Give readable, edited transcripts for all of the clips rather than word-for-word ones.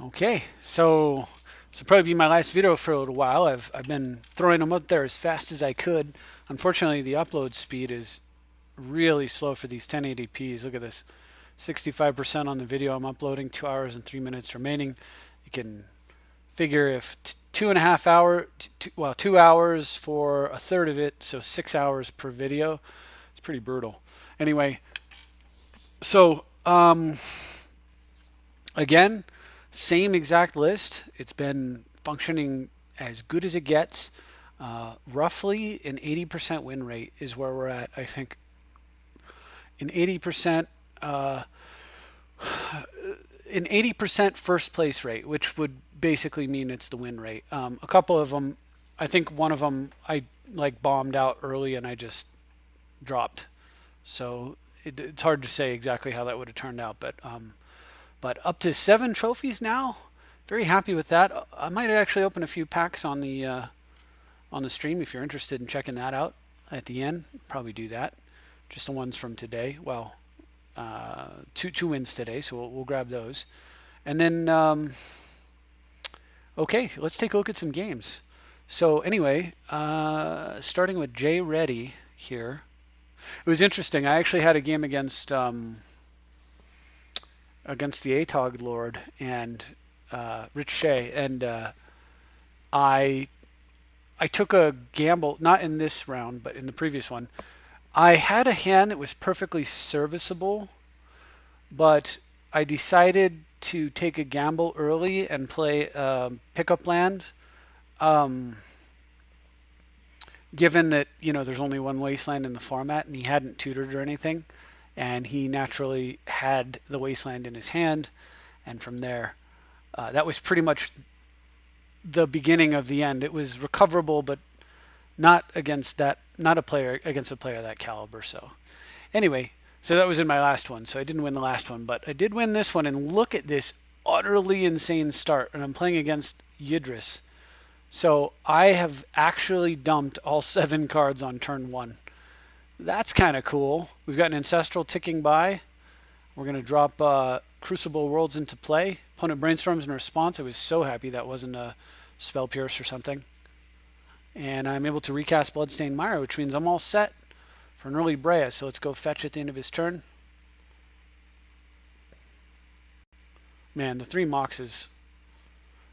Okay, so this will probably be my last video for a little while. I've been throwing them up there as fast as I could. Unfortunately, the upload speed is really slow for these 1080p's. Look at this, 65% on the video I'm uploading, 2 hours and 3 minutes remaining. You can figure if 2.5 hour, 2 hours for a third of it, so 6 hours per video. It's pretty brutal. Anyway, so again, same exact list. It's been functioning as good as it gets. Roughly an 80% win rate is where we're at. I think an 80%, an 80% first place rate, which would basically mean it's the win rate. A couple of them, I think one of them I like bombed out early and I just dropped. So it's hard to say exactly how that would have turned out, but up to 7 trophies now. Very happy with that. I might actually open a few packs on the stream if you're interested in checking that out at the end. Probably do that. Just the ones from today. Well, two wins today, so we'll grab those. And then, okay, let's take a look at some games. So anyway, starting with jready here. It was interesting. I actually had a game against the Atog Lord and Rich Shea, and I took a gamble, not in this round, but in the previous one. I had a hand that was perfectly serviceable, but I decided to take a gamble early and play pickup land. Given that there's only one wasteland in the format, and he hadn't tutored or anything, and he naturally had the wasteland in his hand, and from there, that was pretty much the beginning of the end. It was recoverable, but not against a player of that caliber. So anyway, so that was in my last one. So I didn't win the last one, but I did win this one. And look at this utterly insane start. And I'm playing against Yidris. So I have actually dumped all 7 cards on turn 1. That's kind of cool. We've got an Ancestral ticking by. We're going to drop Crucible Worlds into play. Opponent brainstorms in response. I was so happy that wasn't a Spell Pierce or something. And I'm able to recast Bloodstained Mire, which means I'm all set for an early Breya. So let's go fetch at the end of his turn. Man, the 3 Moxes,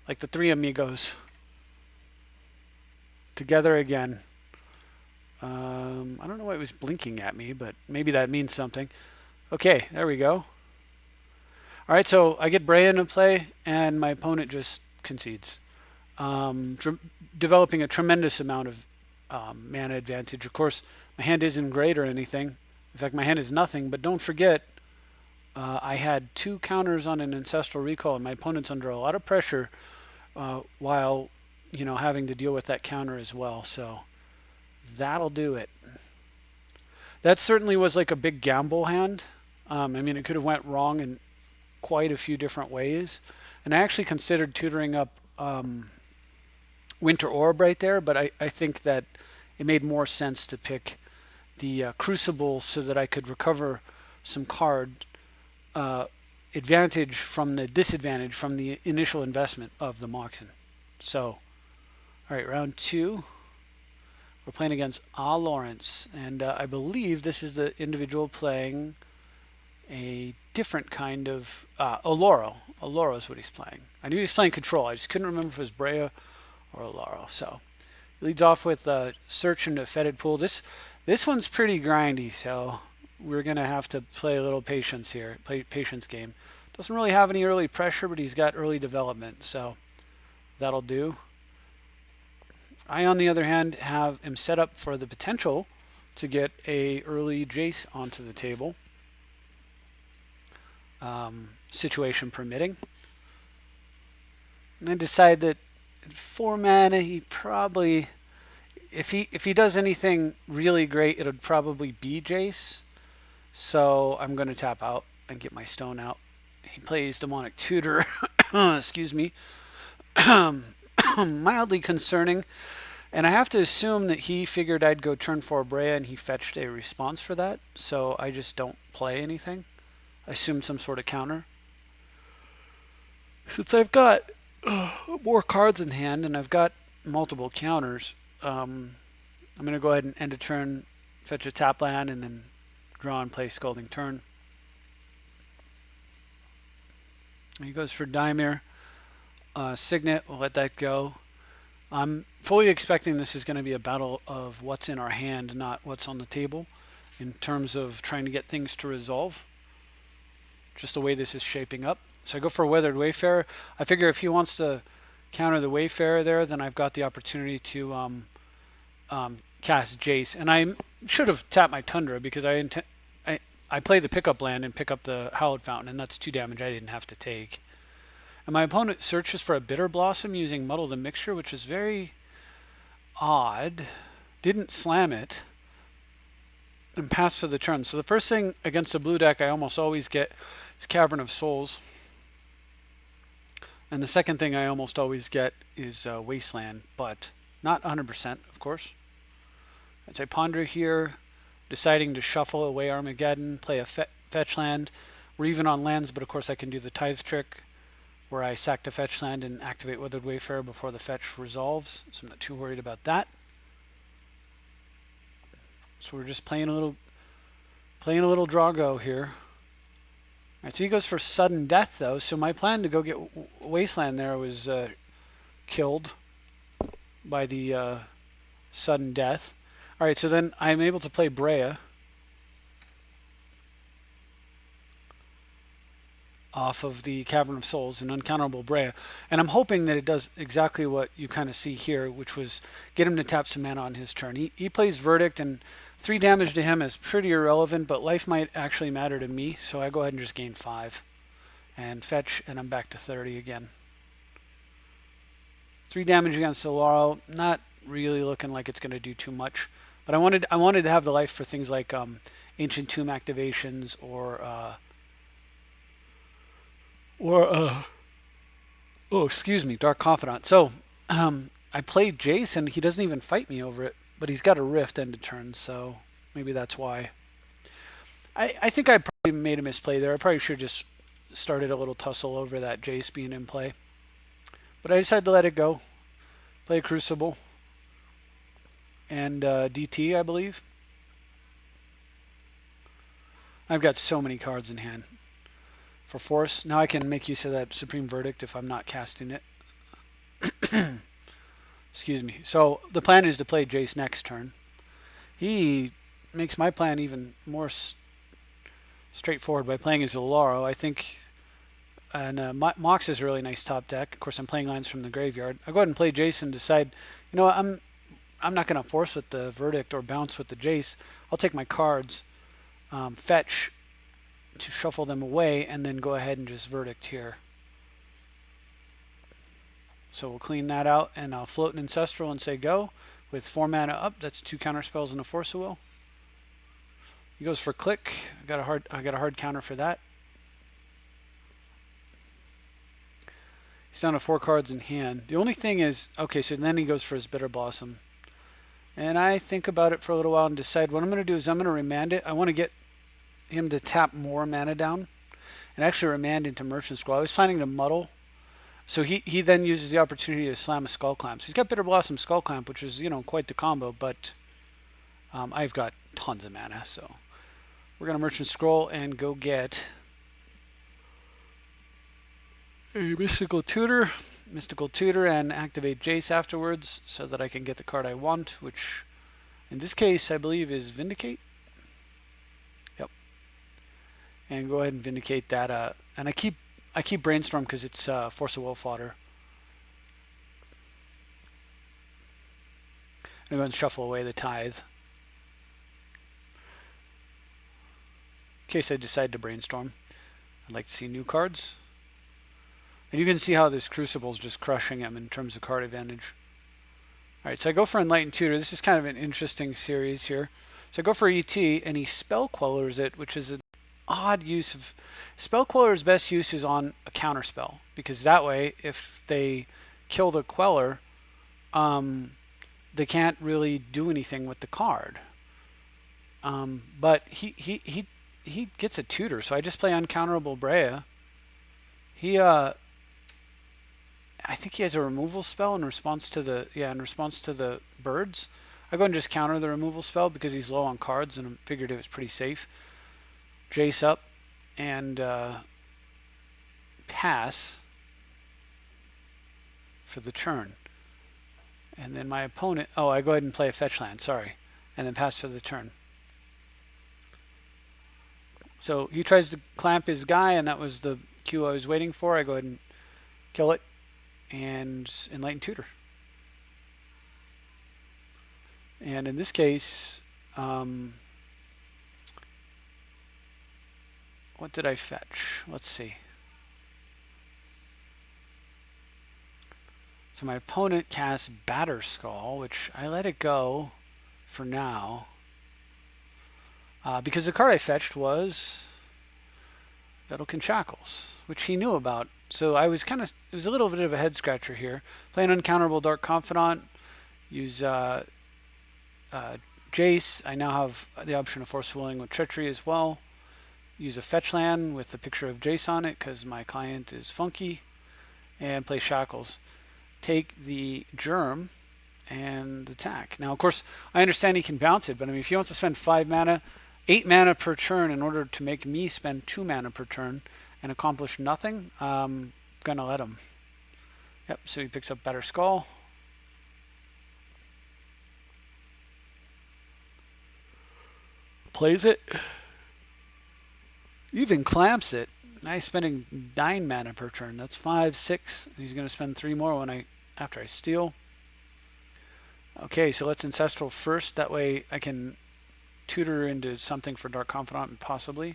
like the 3 Amigos, together again. I don't know why it was blinking at me, but maybe that means something. Okay, there we go. All right, so I get Breya into play, and my opponent just concedes. Developing a tremendous amount of mana advantage. Of course, my hand isn't great or anything. In fact, my hand is nothing, but don't forget, I had 2 counters on an Ancestral Recall, and my opponent's under a lot of pressure while having to deal with that counter as well. So that'll do it. That certainly was like a big gamble hand. I mean, it could have went wrong in quite a few different ways. And I actually considered tutoring up Winter Orb right there, but I think that it made more sense to pick the Crucible so that I could recover some card advantage from the disadvantage from the initial investment of the Moxen. So, all right, round 2. We're playing against alawrence, and I believe this is the individual playing a different kind of Oloro. Oloro is what he's playing. I knew he was playing Control. I just couldn't remember if it was Breya or Oloro. So he leads off with Search into Fetid Pool. This one's pretty grindy, so we're gonna have to play a little patience here. Play patience game. Doesn't really have any early pressure, but he's got early development, so that'll do. I, on the other hand, am set up for the potential to get a early Jace onto the table, situation permitting. And I decide that at 4 mana, he probably, if he does anything really great, it'll probably be Jace. So I'm going to tap out and get my stone out. He plays Demonic Tutor. Excuse me. Mildly concerning. And I have to assume that he figured I'd go turn 4 Breya and he fetched a response for that. So I just don't play anything. I assumed some sort of counter. Since I've got more cards in hand and I've got multiple counters, I'm going to go ahead and end a turn, fetch a tap land, and then draw and play Scalding Turn. He goes for Dimir. Signet, we'll let that go. I'm fully expecting this is going to be a battle of what's in our hand, not what's on the table, in terms of trying to get things to resolve. Just the way this is shaping up. So I go for a Weathered Wayfarer. I figure if he wants to counter the Wayfarer there, then I've got the opportunity to cast Jace. And I should have tapped my Tundra because I play the pickup land and pick up the Hallowed Fountain, and that's 2 damage I didn't have to take. And my opponent searches for a Bitter Blossom using Muddle the Mixture, which is very odd. Didn't slam it and pass for the turn. So the first thing against a blue deck I almost always get is Cavern of Souls. And the second thing I almost always get is Wasteland, but not 100%, of course. As I ponder here, deciding to shuffle away Armageddon, play a fetch land. We're even on lands, but of course I can do the Tithe trick, where I sack the fetch land and activate Weathered Wayfarer before the fetch resolves, so I'm not too worried about that. So we're just playing a little Drago here. Alright, so he goes for Sudden Death though, so my plan to go get Wasteland there was killed by the Sudden Death. Alright, so then I'm able to play Breya off of the Cavern of Souls, an uncounterable Breya. And I'm hoping that it does exactly what you kind of see here, which was get him to tap some mana on his turn. He plays Verdict, and 3 damage to him is pretty irrelevant, but life might actually matter to me, so I go ahead and just gain 5. And fetch, and I'm back to 30 again. 3 damage against Oloro, not really looking like it's going to do too much. But I wanted to have the life for things like Ancient Tomb activations or Dark Confidant. So I played Jace, and he doesn't even fight me over it, but he's got a Rift end of turn, so maybe that's why. I think I probably made a misplay there. I probably should have just started a little tussle over that Jace being in play. But I decided to let it go. Play Crucible. And DT, I believe. I've got so many cards in hand. For Force, now I can make use of that Supreme Verdict if I'm not casting it. Excuse me. So the plan is to play Jace next turn. He makes my plan even more straightforward by playing his Oloro. I think, and Mox is a really nice top deck. Of course, I'm playing lines from the graveyard. I'll go ahead and play Jace and decide, you know what, I'm not going to force with the Verdict or bounce with the Jace. I'll take my cards, fetch to shuffle them away, and then go ahead and just Verdict here. So we'll clean that out, and I'll float an Ancestral and say go. With 4 mana up, that's 2 counter spells and a Force of Will. He goes for Click. I got a hard counter for that. He's down to 4 cards in hand. The only thing is, okay, so then he goes for his Bitter Blossom. And I think about it for a little while and decide what I'm going to do is I'm going to remand it. I want to get him to tap more mana down and actually remand into Merchant Scroll. I was planning to muddle. So he then uses the opportunity to slam a Skull Clamp. So he's got Bitter Blossom, Skull Clamp, which is, you know, quite the combo, but I've got tons of mana, so we're going to Merchant Scroll and go get a Mystical Tutor, and activate Jace afterwards so that I can get the card I want, which in this case I believe is Vindicate. Yep. And go ahead and Vindicate that. And I keep Brainstorm because it's Force of Will fodder. I'm going to shuffle away the Tithe in case I decide to Brainstorm. I'd like to see new cards. And you can see how this Crucible is just crushing him in terms of card advantage. Alright, so I go for Enlightened Tutor. This is kind of an interesting series here. So I go for ET, and he Spell Quellers it, which is an odd use of... Spell Queller's best use is on a counter spell, because that way, if they kill the Queller, they can't really do anything with the card. But he gets a Tutor, so I just play Uncounterable Breya. I think he has a removal spell in response to the birds. I go and just counter the removal spell because he's low on cards, and I figured it was pretty safe. Jace up and pass for the turn. And then my opponent, I go ahead and play a fetch land, sorry, and then pass for the turn. So he tries to clamp his guy, and that was the cue I was waiting for. I go ahead and kill it and Enlighten Tutor. And in this case, what did I fetch? Let's see. So my opponent casts Batterskull, which I let it go for now. Because the card I fetched was Vedalken Shackles, which he knew about. So I was it was a little bit of a head scratcher here. Play an uncounterable Dark Confidant, use Jace. I now have the option of Force Willing with Treachery as well. Use a fetch land with a picture of Jace on it because my client is funky. And play Shackles. Take the Germ and attack. Now, of course, I understand he can bounce it, but I mean, if he wants to spend 5 mana, 8 mana per turn in order to make me spend 2 mana per turn and accomplish nothing, I'm going to let him. Yep, so he picks up Batterskull. Plays it. Even clamps it. Nice, spending 9 mana per turn. That's 5, 6. He's going to spend 3 more after I steal. Okay, so let's Ancestral first. That way I can tutor into something for Dark Confidant possibly.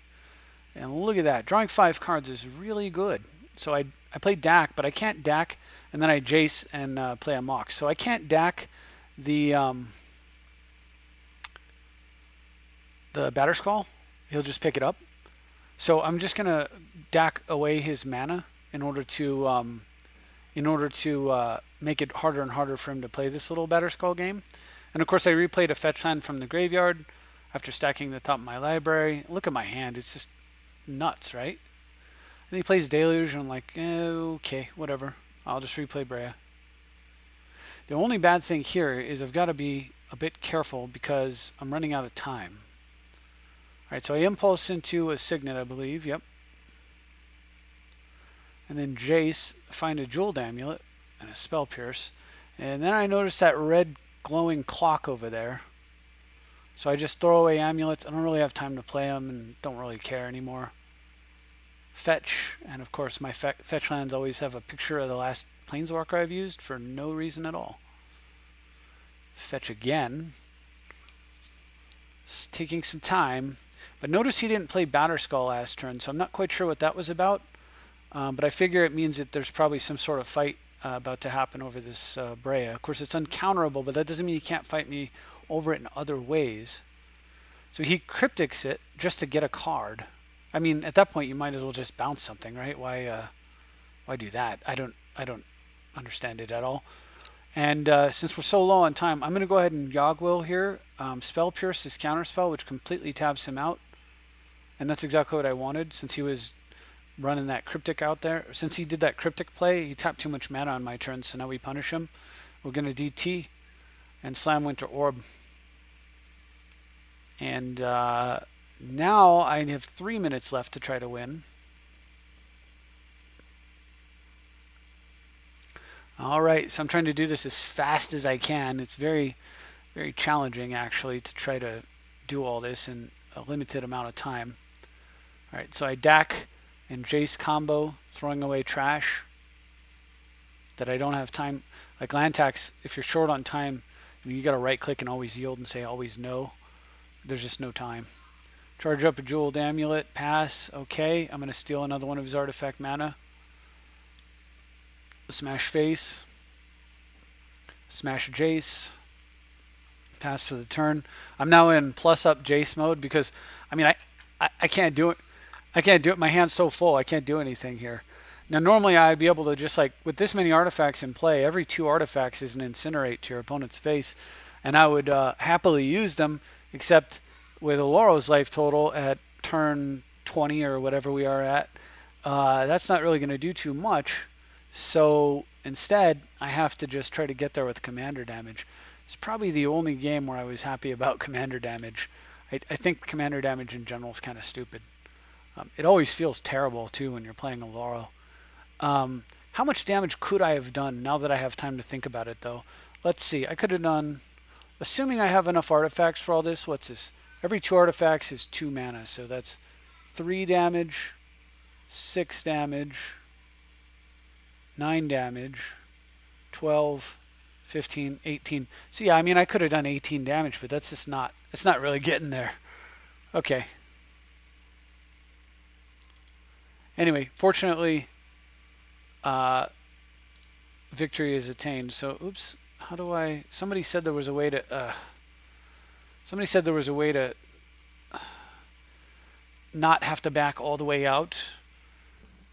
And look at that. Drawing 5 cards is really good. So I play Dak, but I can't Dak, and then I Jace and play a Mox. So I can't Dak the Batterskull. He'll just pick it up. So I'm just going to Dak away his mana in order to make it harder and harder for him to play this little Batterskull game. And of course I replayed a fetch land from the graveyard after stacking the top of my library. Look at my hand. It's just nuts, right? And he plays Deluge, and I'm like, okay, whatever. I'll just replay Breya. The only bad thing here is I've got to be a bit careful because I'm running out of time. Alright, so I impulse into a Signet, I believe. Yep. And then Jace, find a Jeweled Amulet and a Spell Pierce. And then I notice that red glowing clock over there. So I just throw away amulets. I don't really have time to play them and don't really care anymore. Fetch, and of course my fetch lands always have a picture of the last Planeswalker I've used for no reason at all. Fetch again. It's taking some time. But notice he didn't play Batterskull last turn, so I'm not quite sure what that was about. But I figure it means that there's probably some sort of fight about to happen over this Breya. Of course, it's uncounterable, but that doesn't mean he can't fight me over it in other ways. So he Cryptics it just to get a card. I mean, at that point, you might as well just bounce something, right? Why do that? I don't understand it at all. And since we're so low on time, I'm going to go ahead and Yogwill here. Spell Pierce is counterspell, which completely taps him out. And that's exactly what I wanted, since he was running that Cryptic out there. Since he did that Cryptic play, he tapped too much mana on my turn, so now we punish him. We're going to DT and slam Winter Orb. And now I have 3 minutes left to try to win. Alright, so I'm trying to do this as fast as I can. It's very, very challenging, actually, to try to do all this in a limited amount of time. Alright, so I Dak and Jace combo, throwing away trash that I don't have time. Like land tax, if you're short on time, you got to right click and always yield and say always no. There's just no time. Charge up a Jeweled Amulet, pass, okay. I'm going to steal another one of his artifact mana. Smash Face, smash Jace, pass for the turn. I'm now in plus up Jace mode because, I mean, I can't do it. I can't do it. My hand's so full. I can't do anything here. Now, normally I'd be able to just like, with this many artifacts in play, every 2 artifacts is an Incinerate to your opponent's face, and I would happily use them, except with Oloro's life total at turn 20 or whatever we are at, that's not really going to do too much. So instead, I have to just try to get there with commander damage. It's probably the only game where I was happy about commander damage. I think commander damage in general is kind of stupid. It always feels terrible too when you're playing Oloro. How much damage could I have done now that I have time to think about it though? Let's see. I could have done, assuming I have enough artifacts for all this, what's this? Every 2 artifacts is 2 mana, so that's 3 damage, 6 damage, 9 damage, 12, 15, 18. So yeah, I mean, I could have done 18 damage, but that's just not, it's not really getting there. Okay. Anyway, fortunately, victory is attained. So, oops, how do I, somebody said there was a way to, not have to back all the way out.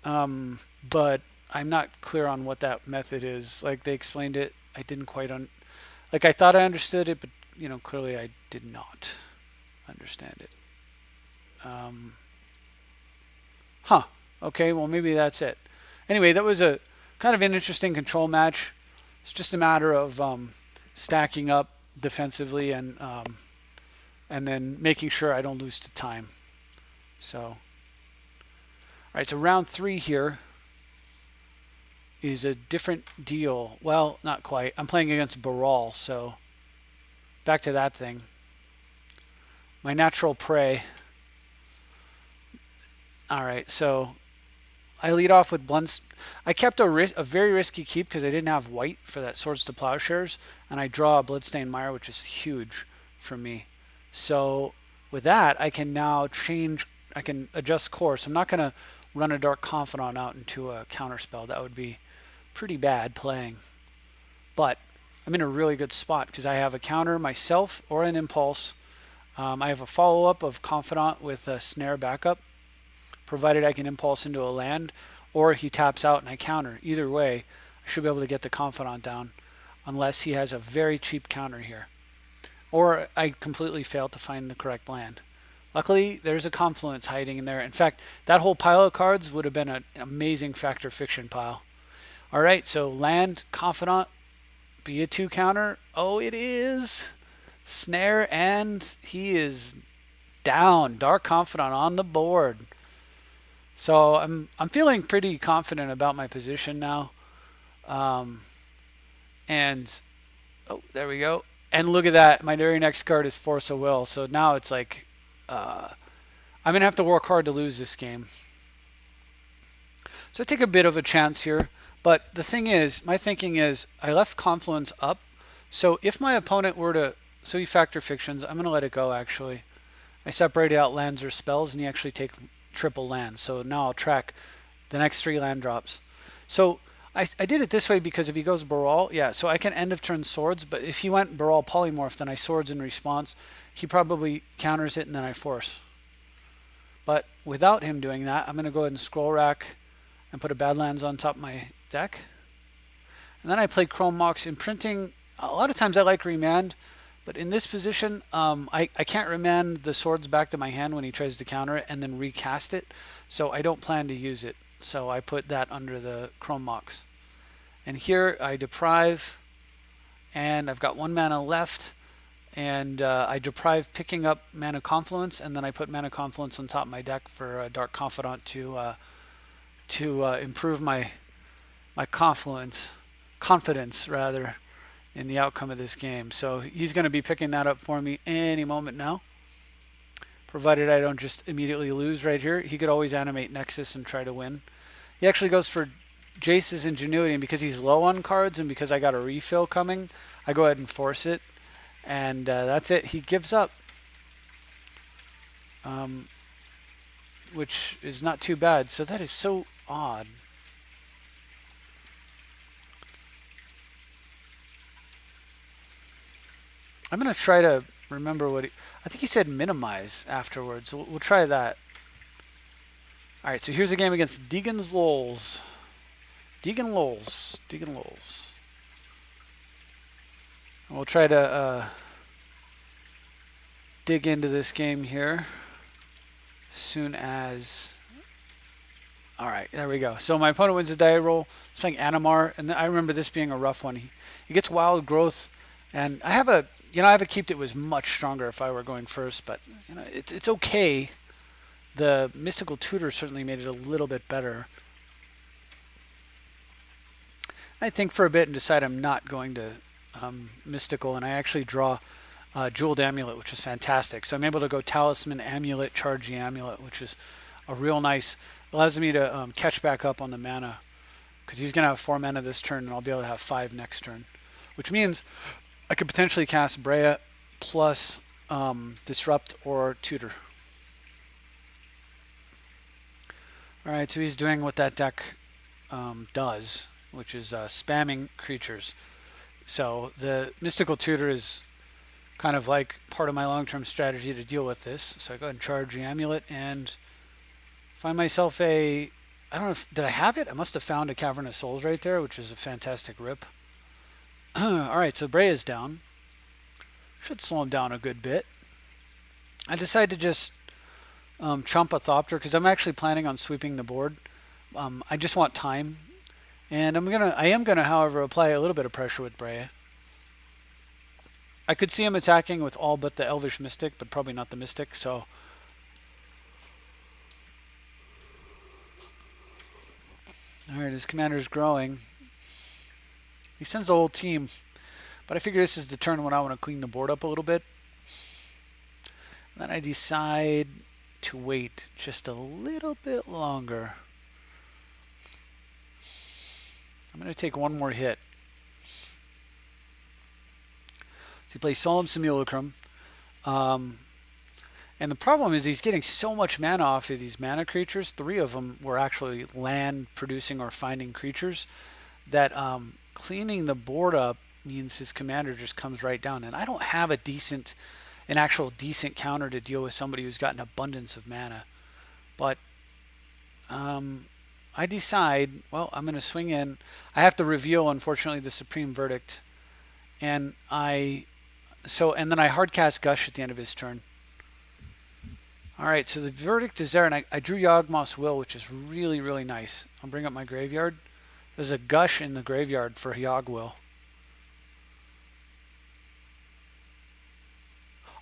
But I'm not clear on what that method is. Like, they explained it. I didn't quite like, I thought I understood it, but, you know, clearly I did not understand it. Huh. Okay, well, maybe that's it. Anyway, that was a kind of an interesting control match. It's just a matter of stacking up defensively and then making sure I don't lose to time. So, all right, so round 3 here is a different deal. Well, not quite. I'm playing against Baral, so back to that thing. My natural prey. All right, so I lead off with blunts. I kept a very risky keep because I didn't have white for that Swords to Plowshares, and I draw a Bloodstained Mire, which is huge for me. So with that, I can now change. I can adjust course. I'm not going to run a Dark Confidant out into a counterspell. That would be pretty bad playing. But I'm in a really good spot because I have a counter myself or an impulse. I have a follow-up of Confidant with a snare backup, provided I can impulse into a land, or he taps out and I counter. Either way, I should be able to get the Confidant down, unless he has a very cheap counter here. Or I completely failed to find the correct land. Luckily, there's a Confluence hiding in there. In fact, that whole pile of cards would have been an amazing Fact or Fiction pile. All right, so land, Confidant, be a 2 counter. Oh, it is. Snare, and he is down. Dark Confidant on the board. So I'm feeling pretty confident about my position now. And, oh, there we go. And look at that. My very next card is Force of Will. So now it's like, I'm going to have to work hard to lose this game. So I take a bit of a chance here. But the thing is, my thinking is, I left Confluence up. So if my opponent were to, so he Fact or Fictions, I'm going to let it go actually. I separated out lands or spells, and he actually takes triple lands. So now I'll track the next 3 land drops. So I did it this way because if he goes Baral, yeah, so I can end of turn Swords, but if he went Baral Polymorph, then I Swords in response. He probably counters it, and then I force. But without him doing that, I'm going to go ahead and Scroll Rack and put a Badlands on top of my deck. And then I play Chrome Mox Imprinting. A lot of times I like Remand, but in this position, I can't remand the Swords back to my hand when he tries to counter it and then recast it, so I don't plan to use it. So I put that under the Chrome Mox. And here I deprive, and I've got 1 mana left, and I deprive picking up Mana Confluence, and then I put Mana Confluence on top of my deck for Dark Confidant to improve my confidence rather in the outcome of this game. So he's going to be picking that up for me any moment now, provided I don't just immediately lose right here. He could always animate Nexus and try to win. He actually goes for Jace's Ingenuity, and because he's low on cards and because I got a refill coming, I go ahead and force it, and that's it. He gives up, which is not too bad. So that is so odd. I'm going to try to remember what I think he said minimize afterwards. So we'll try that. All right, so here's a game against degenlolz. Degenlolz. And we'll try to dig into this game here as soon as All right, there we go. So my opponent wins the die roll. He's playing Animar, and I remember this being a rough one. He gets Wild Growth, and I have a keep that was much stronger if I were going first, but it's okay. The Mystical Tutor certainly made it a little bit better. I think for a bit and decide I'm not going to Mystical, and I actually draw Jeweled Amulet, which is fantastic. So I'm able to go Talisman, Amulet, Charge the Amulet, which is a real nice, allows me to catch back up on the mana, because he's going to have 4 mana this turn, and I'll be able to have 5 next turn, which means I could potentially cast Breya plus Disrupt or Tutor. Alright, so he's doing what that deck does, which is spamming creatures. So the Mystical Tutor is kind of like part of my long-term strategy to deal with this. So I go ahead and charge the Amulet and find myself a... I don't know if... Did I have it? I must have found a Cavern of Souls right there, which is a fantastic rip. Alright, so Breya's down. Should slow him down a good bit. I decide to just chump a Thopter, because I'm actually planning on sweeping the board. I just want time. And I am gonna, however, apply a little bit of pressure with Breya. I could see him attacking with all but the Elvish Mystic, but probably not the Mystic, so... Alright, his commander's growing. He sends the whole team, but I figure this is the turn when I want to clean the board up a little bit. And then I decide to wait just a little bit longer. I'm going to take one more hit. So he plays Solemn Simulacrum. And the problem is he's getting so much mana off of these mana creatures. 3 of them were actually land producing or finding creatures, that cleaning the board up means his commander just comes right down. And I don't have an actual decent counter to deal with somebody who's got an abundance of mana. But I decide, well, I'm going to swing in. I have to reveal, unfortunately, the Supreme Verdict. And then I hardcast Gush at the end of his turn. Alright, so the Verdict is there, and I drew Yawgmoth's Will, which is really, really nice. I'll bring up my graveyard. There's a Gush in the graveyard for Yawg Will,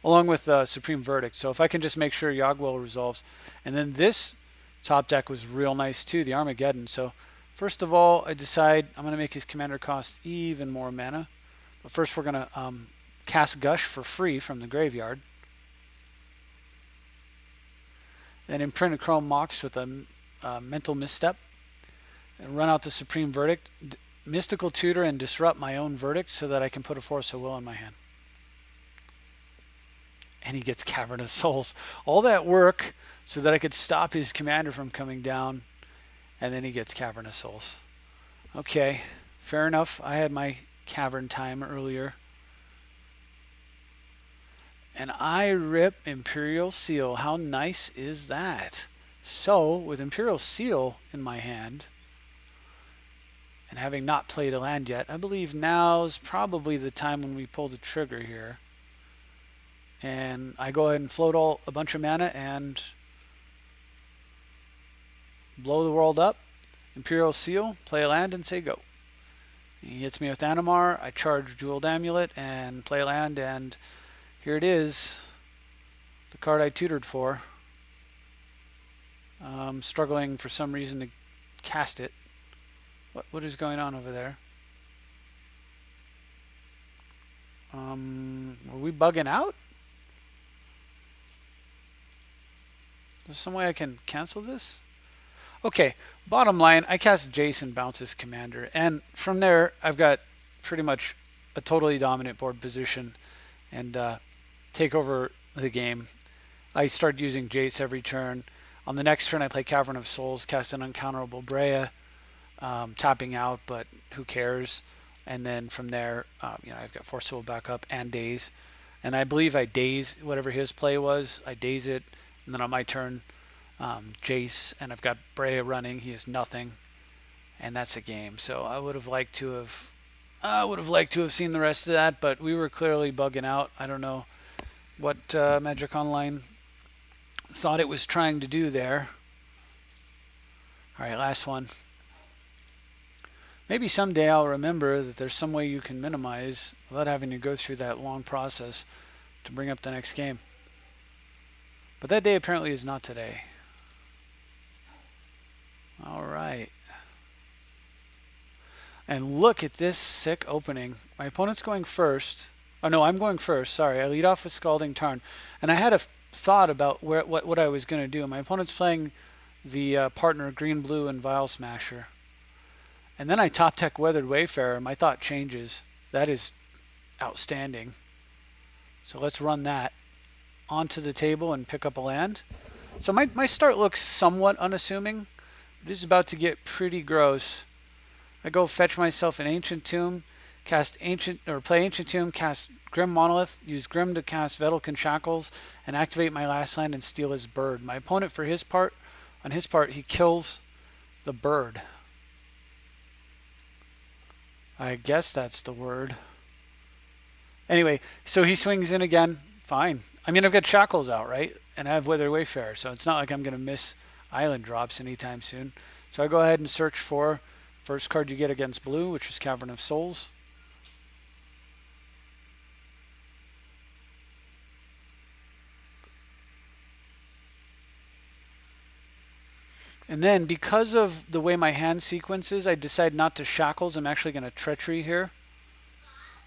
along with Supreme Verdict. So if I can just make sure Yawg Will resolves. And then this top deck was real nice too, the Armageddon. So first of all, I decide I'm going to make his commander cost even more mana. But first we're going to cast Gush for free from the graveyard. Then imprint a Chrome Mox with a Mental Misstep. And run out the Supreme Verdict. Mystical Tutor and disrupt my own verdict so that I can put a Force of Will in my hand. And he gets Cavern of Souls. All that work so that I could stop his commander from coming down. And then he gets Cavern of Souls. Okay, fair enough. I had my Cavern time earlier. And I rip Imperial Seal. How nice is that? So, with Imperial Seal in my hand, and having not played a land yet, I believe now's probably the time when we pull the trigger here. And I go ahead and float a bunch of mana and blow the world up. Imperial Seal, play a land and say go. He hits me with Animar. I charge Jeweled Amulet and play a land, and here it is. The card I tutored for. I'm struggling for some reason to cast it. What is going on over there? Are we bugging out? There's some way I can cancel this? Okay, bottom line, I cast Jace and bounce his commander. And from there, I've got pretty much a totally dominant board position and take over the game. I start using Jace every turn. On the next turn, I play Cavern of Souls, cast an uncounterable Breya, tapping out, but who cares? And then from there, I've got Force of Will back up and Daze. And I believe I daze whatever his play was. I daze it, and then on my turn, Jace, and I've got Breya running. He has nothing, and that's a game. So I would have liked to have seen the rest of that, but we were clearly bugging out. I don't know what Magic Online thought it was trying to do there. All right, last one. Maybe someday I'll remember that there's some way you can minimize without having to go through that long process to bring up the next game. But that day apparently is not today. All right. And look at this sick opening. My opponent's going first. Oh no, I'm going first. Sorry, I lead off with Scalding Tarn. And I had a thought about what I was going to do. My opponent's playing the partner Green Blue and Vial Smasher. And then I top deck Weathered Wayfarer. My thought changes. That is outstanding. So let's run that onto the table and pick up a land. So my start looks somewhat unassuming. It is about to get pretty gross. I go fetch myself an Ancient Tomb, play Ancient Tomb, cast Grim Monolith, use Grim to cast Vedalken Shackles, and activate my last land and steal his bird. My opponent, on his part, he kills the bird. I guess that's the word. Anyway, so he swings in again. Fine. I mean, I've got Shackles out, right? And I have Weathered Wayfarer, so it's not like I'm going to miss island drops anytime soon. So I go ahead and search for first card you get against blue, which is Cavern of Souls. And then, because of the way my hand sequences, I decide not to Shackles. I'm actually going to Treachery here.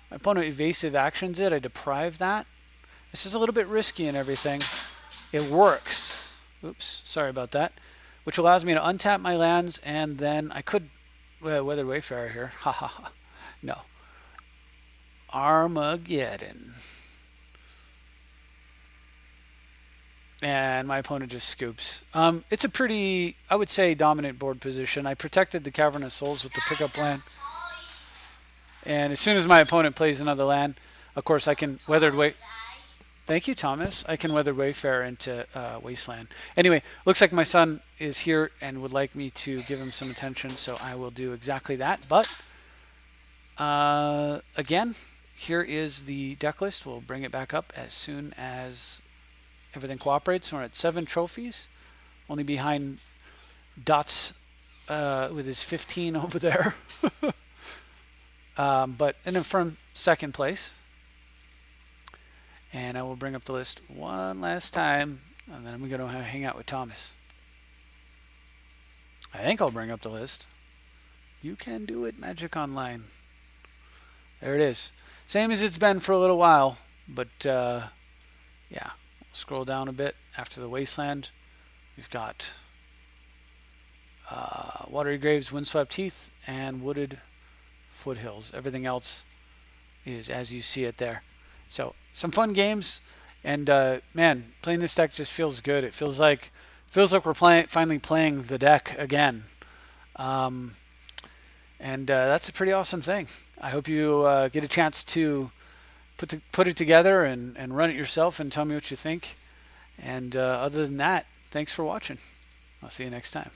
My opponent evasive actions it. I deprive that. This is a little bit risky and everything. It works. Oops, sorry about that. Which allows me to untap my lands, and then I could Weathered Wayfarer here. Ha ha ha. No. Armageddon. And my opponent just scoops. It's a pretty, I would say, dominant board position. I protected the Cavern of Souls with the pickup land. And as soon as my opponent plays another land, of course, I can Weathered Way. Thank you, Thomas. I can Weathered Wayfarer into Wasteland. Anyway, looks like my son is here and would like me to give him some attention, so I will do exactly that. But, again, here is the deck list. We'll bring it back up as soon as everything cooperates. We're at 7 trophies, only behind Dots with his 15 over there. But in a firm second place. And I will bring up the list one last time, and then I'm going to hang out with Thomas. I think I'll bring up the list. You can do it, Magic Online. There it is. Same as it's been for a little while, but yeah. We'll scroll down a bit after the Wasteland. We've got Watery Graves, Windswept Heath, and Wooded Foothills. Everything else is as you see it there. So some fun games, and man, playing this deck just feels good. It feels like we're finally playing the deck again, and that's a pretty awesome thing. I hope you get a chance to put it together and run it yourself and tell me what you think. And other than that, thanks for watching. I'll see you next time.